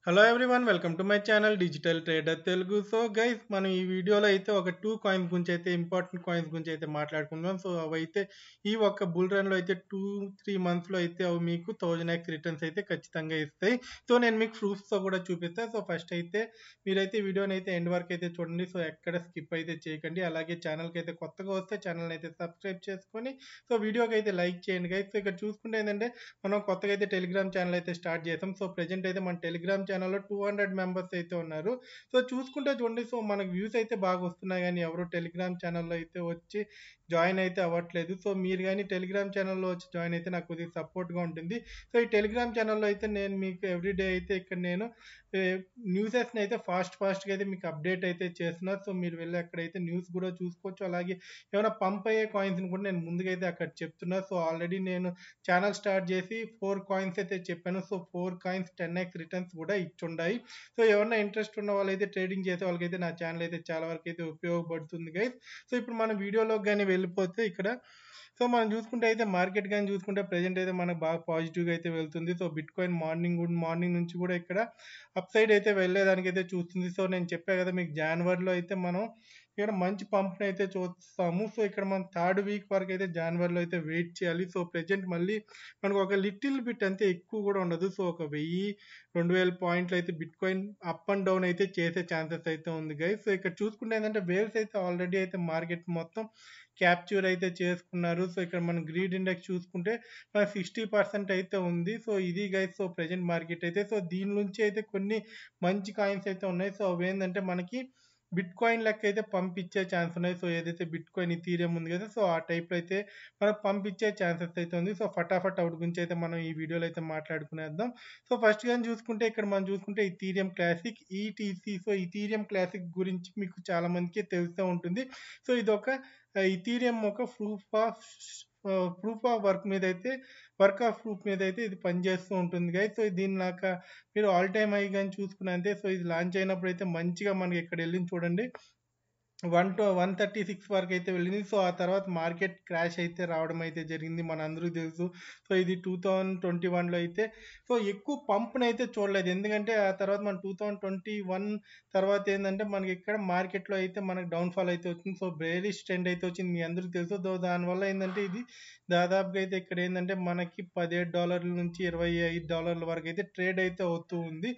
Hello everyone welcome to my channel digital trader Telugu. So guys మనం ఈ వీడియోలో అయితే ఒక 2 కాయిన్స్ గురించి అయితే ఇంపార్టెంట్ కాయిన్స్ గురించి అయితే మాట్లాడుకుందాం. సో అవైతే ఈ ఒక్క బుల్ రన్లో అయితే 2-3 మంత్స్లో అయితే అవి మీకు 1000x రిటర్న్స్ అయితే ఖచ్చితంగా ఇస్తాయి. సో నేను మీకు ప్రూఫ్స్తో కూడా చూపిస్తాను. సో ఫస్ట్ అయితే మీరైతే వీడియోని అయితే ఎండ్ వరకు అయితే చూడండి. సో ఎక్కడ స్కిప్ అయితే చేయకండి. అలాగే ఛానల్కి అయితే కొత్తగా వస్తే ఛానల్ని అయితే సబ్స్క్రైబ్ చేసుకొని సో వీడియోకి అయితే లైక్ చేయండి గైస్. సో ఇక్కడ చూసుకుంటే ఏంటంటే మనం కొత్తగా అయితే టెలిగ్రామ్ ఛానల్ అయితే స్టార్ట్ చేసాం. సో ప్రెజెంట్ అయితే మన టెలిగ్రామ్ ఛానల్లో 200 మెంబర్స్ అయితే ఉన్నారు. సో చూసుకుంటే చూడండి, సో మనకు వ్యూస్ అయితే బాగా వస్తున్నాయి, కానీ ఎవరు టెలిగ్రామ్ ఛానల్లో అయితే వచ్చి జాయిన్ అయితే అవ్వట్లేదు. సో మీరు కానీ టెలిగ్రామ్ ఛానల్లో వచ్చి జాయిన్ అయితే నాకు కొద్దిగా సపోర్ట్గా ఉంటుంది. సో ఈ టెలిగ్రామ్ ఛానల్లో అయితే నేను మీకు ఎవ్రీడే అయితే ఇక్కడ నేను న్యూసెస్ని అయితే ఫాస్ట్గా అయితే మీకు అప్డేట్ అయితే చేస్తున్నా. సో మీరు వెళ్ళి అక్కడైతే న్యూస్ కూడా చూసుకోవచ్చు. అలాగే ఏమైనా పంప్ అయ్యే కాయిన్స్ని కూడా నేను ముందుగా అయితే అక్కడ చెప్తున్నా. సో ఆల్రెడీ నేను ఛానల్ స్టార్ట్ చేసి 4 కాయిన్స్ అయితే చెప్పాను. సో 4 కాయిన్స్ 10x రిటర్న్స్ కూడా ఇచ్చుండాయి. సో ఎవరైనా ఇంట్రెస్ట్ ఉన్న వాళ్ళైతే ట్రేడింగ్ చేసే వాళ్ళకైతే నా ఛానల్ అయితే చాలా వరకు అయితే ఉపయోగపడుతుంది గైస్. సో ఇప్పుడు మనం వీడియోలోకి కానీ వెళ్ళిపోతే ఇక్కడ సో మనం చూసుకుంటే అయితే మార్కెట్ కానీ చూసుకుంటే ప్రెజెంట్ అయితే మనకు బాగా పాజిటివ్గా అయితే వెళ్తుంది. సో బిట్ కాయిన్ మార్నింగ్ నుంచి కూడా ఇక్కడ అప్ సైడ్ అయితే వెళ్ళేదానికి అయితే చూస్తుంది. సో నేను చెప్పా కదా మీకు జనవరిలో అయితే మనం ఇక్కడ మంచి పంప్ని అయితే చూస్తాము. సో ఇక్కడ మనం 3rd వీక్ వరకు అయితే జనవరిలో అయితే వెయిట్ చేయాలి. సో ప్రెజెంట్ మళ్ళీ మనకు ఒక లిటిల్ బిట్ అంతే, ఎక్కువ కూడా ఉండదు. సో ఒక 1000-2000 పాయింట్లు అయితే bit coin up and down అయితే చేసే ఛాన్సెస్ అయితే ఉంది గైస్. సో ఇక్కడ చూసుకుంటే ఏంటంటే వేవ్స్ అయితే ఆల్రెడీ అయితే మార్కెట్ మొత్తం క్యాప్చర్ అయితే చేసుకున్నారు. సో ఇక్కడ మనం గ్రీడ్ ఇండెక్స్ చూసుకుంటే 60% అయితే ఉంది. సో ఇది గైస్ సో ప్రెజెంట్ మార్కెట్ అయితే. సో దీని నుంచి అయితే కొన్ని మంచి కాయిన్స్ అయితే ఉన్నాయి. సో అవి ఏంటంటే మనకి బిట్ కాయిన్ లెక్క అయితే పంపించే ఛాన్స్ ఉన్నాయి. సో ఏదైతే బిట్ కాయిన్ ఇథీరియం ఉంది కదా, సో ఆ టైప్లో అయితే మనకు పంపించే ఛాన్సెస్ అయితే ఉంది. సో ఫటాఫట్ అవుట్ గురించి అయితే మనం ఈ వీడియోలో అయితే మాట్లాడుకునేద్దాం. సో ఫస్ట్ కానీ చూసుకుంటే ఇక్కడ మనం చూసుకుంటే Ethereum classic ETC. So Ethereum classic గురించి మీకు చాలా మందికి తెలుస్తూ ఉంటుంది. సో ఇది ఒక ఇథీరియం ఒక proof of work of proof మీద అయితే ఇది పనిచేస్తూ ఉంటుంది గైస్. సో దీని నాక మీరు ఆల్ టైమ్ హై కానీ చూసుకున్నంతే. సో ఇది లాంచ్ అయినప్పుడు అయితే మంచిగా మనకి ఇక్కడ వెళ్ళింది చూడండి, 136 వరకు అయితే వెళ్ళింది. సో ఆ తర్వాత మార్కెట్ క్రాష్ అయితే రావడం అయితే జరిగింది, మన అందరికీ తెలుసు. సో ఇది 2021లో అయితే సో ఎక్కువ పంప్ని అయితే చూడలేదు, ఎందుకంటే ఆ తర్వాత మన 2021 తర్వాత ఏంటంటే మనకి ఇక్కడ మార్కెట్లో అయితే మనకి డౌన్ఫాల్ అయితే వచ్చింది. సో బేరిష్ ట్రెండ్ అయితే వచ్చింది, మీ అందరికీ తెలుసు. దానివల్ల ఏంటంటే ఇది దాదాపుగా అయితే ఇక్కడ ఏంటంటే మనకి $17 నుంచి $25 వరకు అయితే ట్రేడ్ అయితే అవుతూ ఉంది.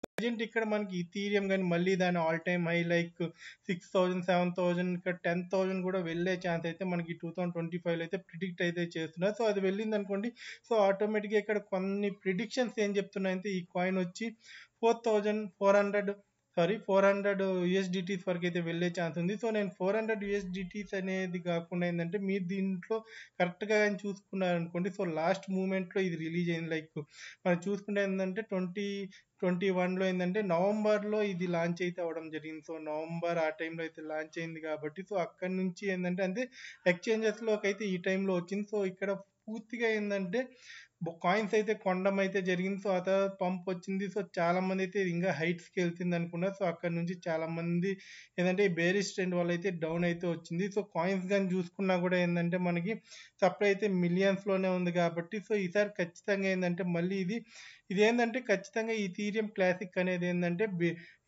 ప్రజెంట్ ఇక్కడ మనకి ఇథీరియం కానీ మళ్ళీ దాని ఆల్ టైమ్ హై లైక్ 6000, 7000, ఇక్కడ 10,000 కూడా వెళ్ళే ఛాన్స్ అయితే మనకి 2025లో అయితే ప్రిడిక్ట్ అయితే చేస్తున్నారు. సో అది వెళ్ళింది అనుకోండి, సో ఆటోమేటిక్గా ఇక్కడ కొన్ని ప్రిడిక్షన్స్ ఏం చెప్తున్నాయంటే ఈ కాయిన్ వచ్చి 400 యూఎస్డిటీస్ వరకు అయితే వెళ్ళే ఛాన్స్ ఉంది. సో నేను 400 యూఎస్డిటీస్ అనేది కాకుండా ఏంటంటే మీరు దీంట్లో కరెక్ట్గా కానీ చూసుకున్నారనుకోండి, సో లాస్ట్ మూమెంట్లో ఇది రిలీజ్ అయింది. లైక్ మనం చూసుకుంటే ఏంటంటే 2021లో ఏంటంటే నవంబర్లో ఇది లాంచ్ అయితే అవ్వడం జరిగింది. సో నవంబర్ ఆ టైంలో అయితే లాంచ్ అయింది కాబట్టి సో అక్కడి నుంచి ఏంటంటే అంటే ఎక్స్చేంజెస్లోకి అయితే ఈ టైంలో వచ్చింది. సో ఇక్కడ పూర్తిగా ఏంటంటే కాయిన్స్ అయితే కొనడం అయితే జరిగింది. సో ఆ తర్వాత పంప్ వచ్చింది. సో చాలా మంది అయితే ఇంకా హైట్స్కి వెళ్తుంది అనుకున్నారు. సో అక్కడ నుంచి చాలా మంది ఏంటంటే ఈ బేరిష్ ట్రెండ్ వల్ల అయితే డౌన్ అయితే వచ్చింది. సో కాయిన్స్ కానీ చూసుకున్నా కూడా ఏంటంటే మనకి సప్లై అయితే మిలియన్స్లోనే ఉంది కాబట్టి సో ఈసారి ఖచ్చితంగా ఏంటంటే మళ్ళీ ఇది ఏంటంటే ఖచ్చితంగా ఈ ఇథీరియం క్లాసిక్ అనేది ఏంటంటే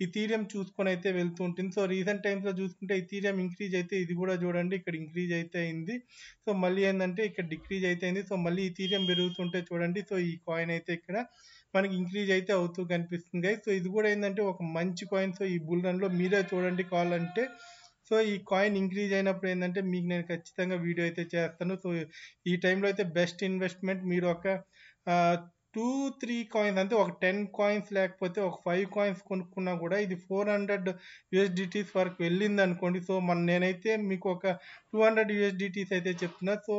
ఇథీరియం చూసుకొని అయితే వెళ్తూ ఉంటుంది. సో రీసెంట్ టైమ్స్లో చూసుకుంటే ఇథీరియం ఇంక్రీజ్ అయితే ఇది కూడా చూడండి ఇక్కడ ఇంక్రీజ్ అయితే అయింది. సో మళ్ళీ ఏంటంటే ఇక్కడ డిక్రీజ్ అయితే అయింది. సో మళ్ళీ ఇథీరియం పెరుగుతుంటే చూడండి, సో ఈ కాయిన్ అయితే ఇక్కడ మనకి ఇంక్రీజ్ అయితే అవుతూ కనిపిస్తుంది. సో ఇది కూడా ఏంటంటే ఒక మంచి కాయిన్. సో ఈ బుల్ రన్లో మీరే చూడండి కావాలంటే. సో ఈ కాయిన్ ఇంక్రీజ్ అయినప్పుడు ఏంటంటే మీకు నేను ఖచ్చితంగా వీడియో అయితే చేస్తాను. సో ఈ టైంలో అయితే బెస్ట్ ఇన్వెస్ట్మెంట్ మీరు ఒక 2-3 కాయిన్స్ అంటే ఒక 10 కాయిన్స్ లేకపోతే ఒక 5 కాయిన్స్ కొనుక్కున్నా కూడా ఇది 400 యూఎస్డిటీస్ వరకు వెళ్ళింది అనుకోండి. సో నేనైతే మీకు ఒక 200 యూఎస్డిటీస్ అయితే చెప్తున్నా. సో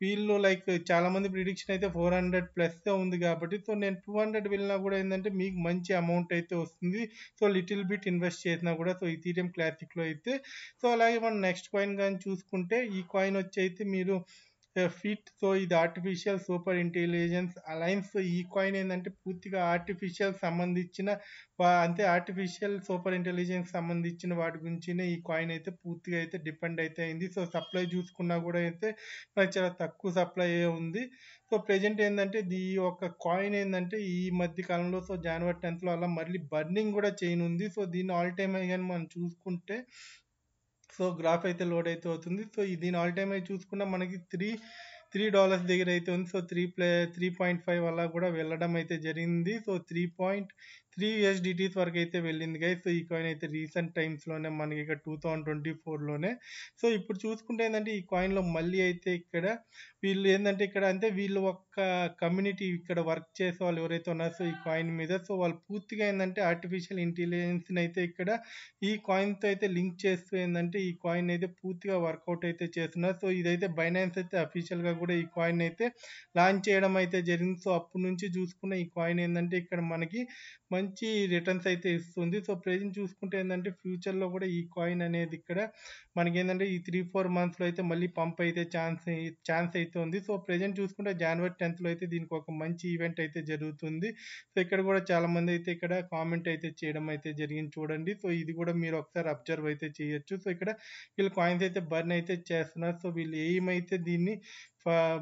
వీళ్ళు లైక్ చాలా మంది ప్రిడిక్షన్ అయితే 400+ ఉంది కాబట్టి సో నేను 200 వెళ్ళినా కూడా ఏంటంటే మీకు మంచి అమౌంట్ అయితే వస్తుంది. సో లిటిల్ బిట్ ఇన్వెస్ట్ చేసినా కూడా సో ఇథీరియం క్లాసిక్లో అయితే. సో అలాగే మనం నెక్స్ట్ కాయిన్ కానీ చూసుకుంటే ఈ కాయిన్ వచ్చి అయితే మీరు ఫిట్. సో ఇది artificial super intelligence alliance. So ఈ కాయిన్ ఏంటంటే పూర్తిగా ఆర్టిఫిషియల్ సంబంధించిన అంతే ఆర్టిఫిషియల్ సూపర్ ఇంటెలిజెన్స్ సంబంధించిన వాటి గురించినే ఈ కాయిన్ అయితే పూర్తిగా అయితే డిపెండ్ అయితే అయింది. సో సప్లై చూసుకున్నా కూడా అయితే మనకి చాలా తక్కువ సప్లై ఉంది. సో ప్రెజెంట్ ఏంటంటే ఈ యొక్క కాయిన్ ఏంటంటే ఈ మధ్య కాలంలో సో జనవరి 10th అలా మళ్ళీ బర్నింగ్ కూడా చేయనుంది. సో దీన్ని ఆల్ టైమ్ హై కానీ మనం చూసుకుంటే సో గ్రాఫ్ అయితే లోడ్ అయితే అవుతుంది. సో దీని ఆల్ టైమ్ హై చూసుకున్నా మనకి $3 దగ్గర అయితే ఉంది. సో 3.5 అలా కూడా వెళ్ళడం అయితే జరిగింది. సో 3.3 USDT వరకు అయితే వెళ్ళింది గైస్. సో ఈ కాయిన్ అయితే రీసెంట్ టైమ్స్లోనే మనకి ఇక్కడ 2024లోనే. సో ఇప్పుడు చూసుకుంటే ఏంటంటే ఈ కాయిన్లో మళ్ళీ అయితే ఇక్కడ వీళ్ళు ఏంటంటే ఇక్కడ అంటే వీళ్ళు ఒక్క కమ్యూనిటీ ఇక్కడ వర్క్ చేసే వాళ్ళు ఎవరైతే ఉన్నారో సో ఈ కాయిన్ మీద సో వాళ్ళు పూర్తిగా ఏంటంటే ఆర్టిఫిషియల్ ఇంటెలిజెన్స్ని అయితే ఇక్కడ ఈ కాయిన్తో అయితే లింక్ చేస్తూ ఏంటంటే ఈ కాయిన్ అయితే పూర్తిగా వర్కౌట్ అయితే చేస్తున్నారు. సో ఇదైతే బైనాన్స్ అయితే అఫీషియల్గా కూడా ఈ కాయిన్ అయితే లాంచ్ చేయడం అయితే జరిగింది. సో అప్పటి నుంచి చూసుకున్న ఈ కాయిన్ ఏంటంటే ఇక్కడ మనకి మంచి రిటర్న్స్ అయితే ఇస్తుంది. సో ప్రెజెంట్ చూసుకుంటే ఏంటంటే ఫ్యూచర్లో కూడా ఈ కాయిన్ అనేది ఇక్కడ మనకి ఏంటంటే ఈ 3-4 మంత్స్లో అయితే మళ్ళీ పంప్ అయితే ఛాన్స్ అయితే ఉంది. సో ప్రెజెంట్ చూసుకుంటే జనవరి 10th అయితే దీనికి ఒక మంచి ఈవెంట్ అయితే జరుగుతుంది. సో ఇక్కడ కూడా చాలా మంది అయితే ఇక్కడ కామెంట్ అయితే చేయడం అయితే జరిగింది చూడండి. సో ఇది కూడా మీరు ఒకసారి అబ్జర్వ్ అయితే చేయొచ్చు. సో ఇక్కడ వీళ్ళు కాయిన్స్ అయితే బర్న్ అయితే చేస్తున్నారు. సో వీళ్ళు ఏమైతే దీన్ని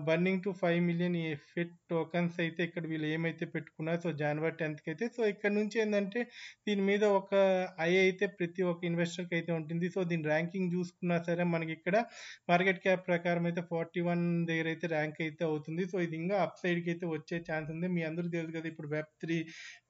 burning to 5 million effect tokens అయితే ఇక్కడ వీళ్ళు ఏమైతే పెట్టుకున్నారు సో జనవరి 10th అయితే సో ఇక్కడ నుంచి ఏంటంటే దీని మీద ఒక ఐ అయితే ప్రతి ఒక్క ఇన్వెస్టర్కి అయితే ఉంటుంది. సో దీని ర్యాంకింగ్ చూసుకున్నా సరే మనకి ఇక్కడ మార్కెట్ క్యాప్ ప్రకారం అయితే 41 దగ్గర అయితే ర్యాంక్ అయితే అవుతుంది. సో ఇది ఇంకా అప్ సైడ్కి అయితే వచ్చే ఛాన్స్ ఉంది. మీ అందరూ తెలుసు కదా ఇప్పుడు Web3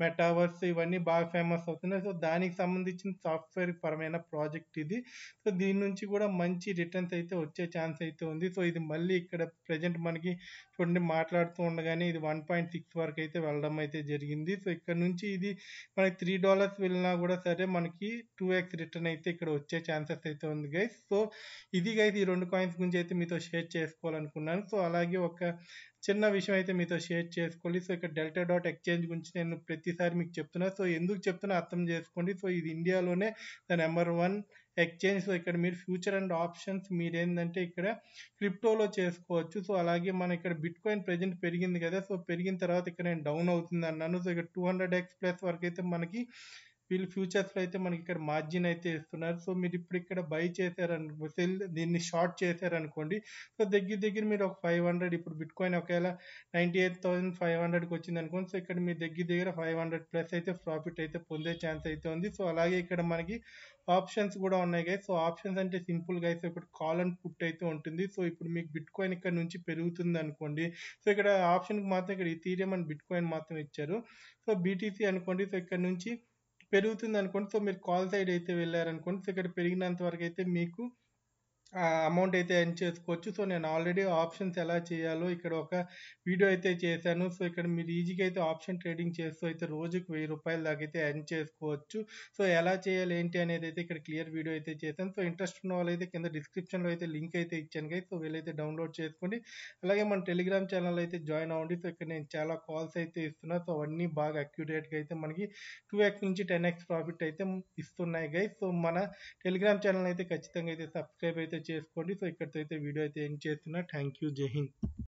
మెటావర్స్ ఇవన్నీ బాగా ఫేమస్ అవుతున్నాయి. సో దానికి సంబంధించిన సాఫ్ట్వేర్ పరమైన ప్రాజెక్ట్ ఇది. సో దీని నుంచి కూడా మంచి రిటర్న్స్ అయితే వచ్చే ఛాన్స్ అయితే ఉంది. సో ఇది మళ్ళీ ఇక్కడ ప్రెజెంట్ మనకి చూడండి మాట్లాడుతూ ఉండగానే ఇది 1.6 వరకు అయితే వెళ్ళడం అయితే జరిగింది. సో ఇక్కడ నుంచి ఇది మనకి $3 వెళ్ళినా కూడా సరే మనకి 2x రిటర్న్ అయితే ఇక్కడ వచ్చే ఛాన్సెస్ అయితే ఉంది గైస్. సో ఇది గైస్ ఈ రెండు కాయిన్స్ గురించి అయితే మీతో షేర్ చేసుకోవాలనుకున్నాను. సో అలాగే ఒక చిన్న విషయం అయితే మీతో షేర్ చేసుకోవాలి. సో ఇక్కడ delta.exchange గురించి నేను ప్రతిసారి మీకు చెప్తున్నా. సో ఎందుకు చెప్తున్నా అర్థం చేసుకోండి. సో ఇది ఇండియాలోనే ద నెంబర్ 1 ఎక్స్చేంజ్. సో ఇక్కడ మీరు ఫ్యూచర్ అండ్ ఆప్షన్స్ మీరేంటంటే ఇక్కడ క్రిప్టోలో చేసుకోవచ్చు. సో అలాగే మన ఇక్కడ బిట్ కాయిన్ ప్రెజెంట్ పెరిగింది కదా. సో పెరిగిన తర్వాత ఇక్కడ నేను డౌన్ అవుతుంది అన్నాను. సో ఇక్కడ 200x ప్లస్ వరకు అయితే మనకి వీళ్ళు ఫ్యూచర్స్లో అయితే మనకి ఇక్కడ మార్జిన్ అయితే ఇస్తున్నారు. సో మీరు ఇప్పుడు ఇక్కడ బై చేశారనుకో దీన్ని షార్ట్ చేశారనుకోండి. సో దగ్గర మీరు ఒక 500 ఇప్పుడు బిట్ కాయిన్ ఒకవేళ 98,500కి వచ్చింది అనుకోండి. సో ఇక్కడ మీ దగ్గర 500 ప్లస్ అయితే ప్రాఫిట్ అయితే పొందే ఛాన్స్ అయితే ఉంది. సో అలాగే ఇక్కడ మనకి ఆప్షన్స్ కూడా ఉన్నాయి గైస్. సో ఆప్షన్స్ అంటే సింపుల్ గైస్ ఇక్కడ కాల్ అండ్ పుట్ అయితే ఉంటుంది. సో ఇప్పుడు మీకు బిట్ కాయిన్ ఇక్కడ నుంచి పెరుగుతుంది అనుకోండి. సో ఇక్కడ ఆప్షన్కి మాత్రం ఇక్కడ ఇథీరియం అండ్ బిట్ కాయిన్ మాత్రం ఇచ్చారు. సో బీటీసీ అనుకోండి. సో ఇక్కడ నుంచి పెరుగుతుంది అనుకోండి. సో మీరు కాల్ సైడ్ అయితే వెళ్ళారనుకోండి. సో ఇక్కడ పెరిగినంత వరకు అయితే మీకు అమౌంట్ అయితే ఎర్న్ చేసుకోవచ్చు. సో నేను ఆల్రెడీ ఆప్షన్స్ ఎలా చేయాలో ఇక్కడ ఒక వీడియో అయితే చేశాను. సో ఇక్కడ మీరు ఈజీగా అయితే ఆప్షన్ ట్రేడింగ్ చేస్తూ అయితే రోజుకి ₹1000 దాకా అయితే ఎర్న్ చేసుకోవచ్చు. సో ఎలా చేయాలి ఏంటి అనేది అయితే ఇక్కడ క్లియర్ వీడియో అయితే చేశాను. సో ఇంట్రెస్ట్ ఉన్న వాళ్ళైతే కింద డిస్క్రిప్షన్లో అయితే లింక్ అయితే ఇచ్చాను గైస్. సో వీళ్ళైతే డౌన్లోడ్ చేసుకోండి. అలాగే మన టెలిగ్రామ్ ఛానల్ అయితే జాయిన్ అవ్వండి. సో ఇక్కడ నేను చాలా కాల్స్ అయితే ఇస్తున్నా. సో అవన్నీ బాగా అక్యురేట్గా అయితే మనకి 2x నుంచి 10x ప్రాఫిట్ అయితే ఇస్తున్నాయి గైస్. సో మన టెలిగ్రామ్ ఛానల్ అయితే ఖచ్చితంగా అయితే సబ్స్క్రైబ్ అయితే చేసుకోండి. సో ఇక్కడితో అయితే వీడియో అయితే ఎండ్ చేస్తున్నా. Thank you. జై హింద్.